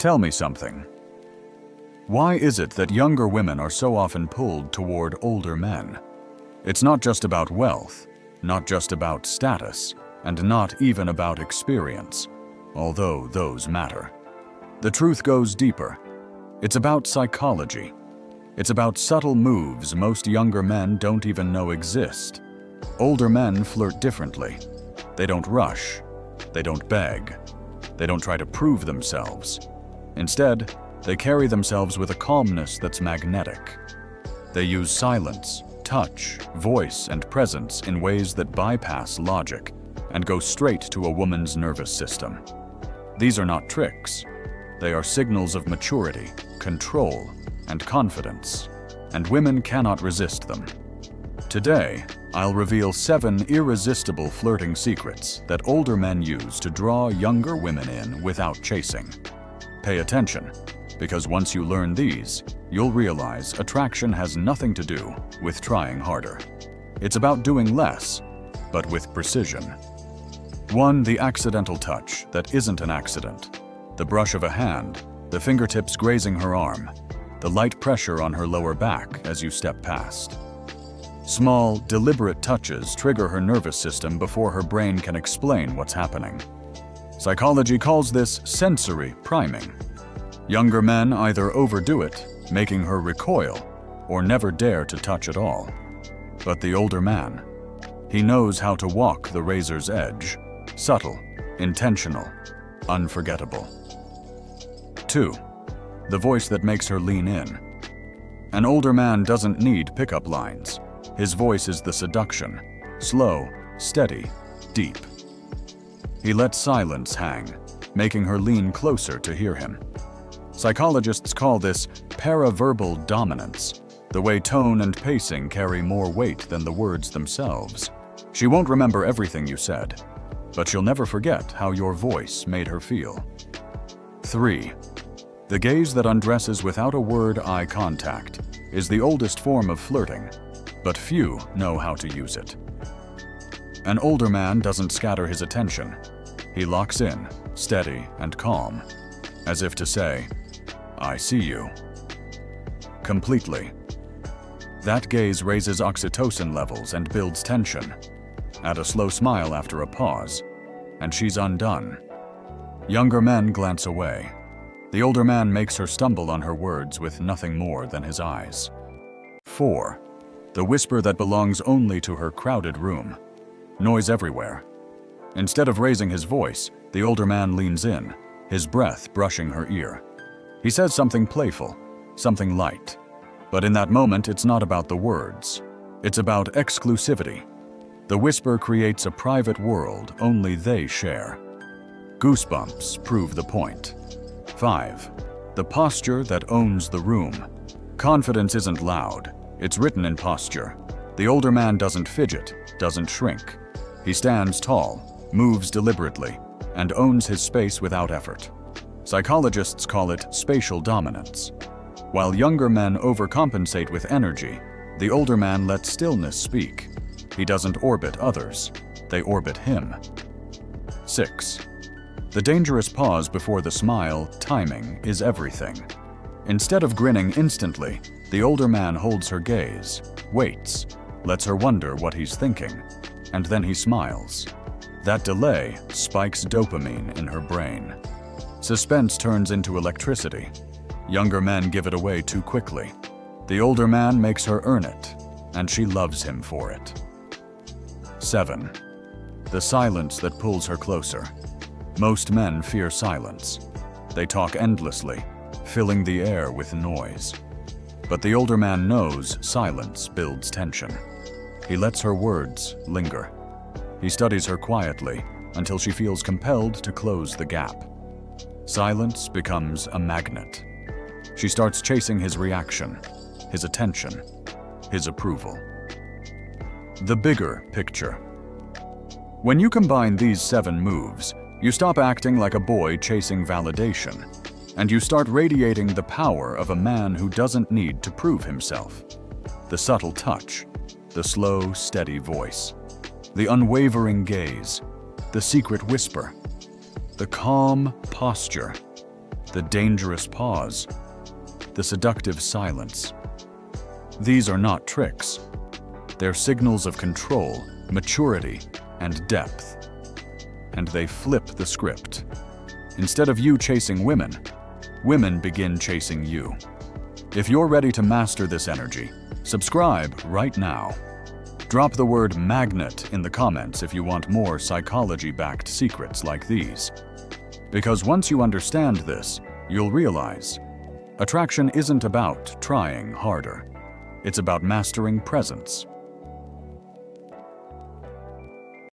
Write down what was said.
Tell me something. Why is it that younger women are so often pulled toward older men? It's not just about wealth, not just about status, and not even about experience, although those matter. The truth goes deeper. It's about psychology. It's about subtle moves most younger men don't even know exist. Older men flirt differently. They don't rush. They don't beg. They don't try to prove themselves. Instead, they carry themselves with a calmness that's magnetic. They use silence, touch, voice, and presence in ways that bypass logic and go straight to a woman's nervous system. These are not tricks. They are signals of maturity, control, and confidence, and women cannot resist them. Today, I'll reveal 7 irresistible flirting secrets that older men use to draw younger women in without chasing. Pay attention, because once you learn these, you'll realize attraction has nothing to do with trying harder. It's about doing less, but with precision. 1. The accidental touch that isn't an accident. The brush of a hand, the fingertips grazing her arm, the light pressure on her lower back as you step past. Small, deliberate touches trigger her nervous system before her brain can explain what's happening. Psychology calls this sensory priming. Younger men either overdo it, making her recoil, or never dare to touch at all. But the older man, he knows how to walk the razor's edge, subtle, intentional, unforgettable. 2. The voice that makes her lean in. An older man doesn't need pickup lines. His voice is the seduction, slow, steady, deep. He lets silence hang, making her lean closer to hear him. Psychologists call this paraverbal dominance, the way tone and pacing carry more weight than the words themselves. She won't remember everything you said, but she'll never forget how your voice made her feel. 3. The gaze that undresses without a word eye contact is the oldest form of flirting, but few know how to use it. An older man doesn't scatter his attention. He locks in, steady and calm, as if to say, "I see you." Completely. That gaze raises oxytocin levels and builds tension. Add a slow smile after a pause, and she's undone. Younger men glance away. The older man makes her stumble on her words with nothing more than his eyes. 4. The whisper that belongs only to her crowded room. Noise everywhere. Instead of raising his voice, the older man leans in, his breath brushing her ear. He says something playful, something light. But in that moment, it's not about the words. It's about exclusivity. The whisper creates a private world only they share. Goosebumps prove the point. 5. The posture that owns the room. Confidence isn't loud. It's written in posture. The older man doesn't fidget, doesn't shrink. He stands tall, moves deliberately, and owns his space without effort. Psychologists call it spatial dominance. While younger men overcompensate with energy, the older man lets stillness speak. He doesn't orbit others, they orbit him. 6. The dangerous pause before the smile, timing, is everything. Instead of grinning instantly, the older man holds her gaze, waits, lets her wonder what he's thinking, and then he smiles. That delay spikes dopamine in her brain. Suspense turns into electricity. Younger men give it away too quickly. The older man makes her earn it, and she loves him for it. 7. The silence that pulls her closer. Most men fear silence. They talk endlessly, filling the air with noise. But the older man knows silence builds tension. He lets her words linger. He studies her quietly until she feels compelled to close the gap. Silence becomes a magnet. She starts chasing his reaction, his attention, his approval. The bigger picture. When you combine these 7 moves, you stop acting like a boy chasing validation, and you start radiating the power of a man who doesn't need to prove himself. The subtle touch, the slow, steady voice, the unwavering gaze, the secret whisper, the calm posture. the dangerous pause, the seductive silence. These are not tricks. They're signals of control, maturity, and depth. And they flip the script. Instead of you chasing women, women begin chasing you. If you're ready to master this energy, subscribe right now. Drop the word magnet in the comments if you want more psychology-backed secrets like these. Because once you understand this, you'll realize attraction isn't about trying harder. It's about mastering presence.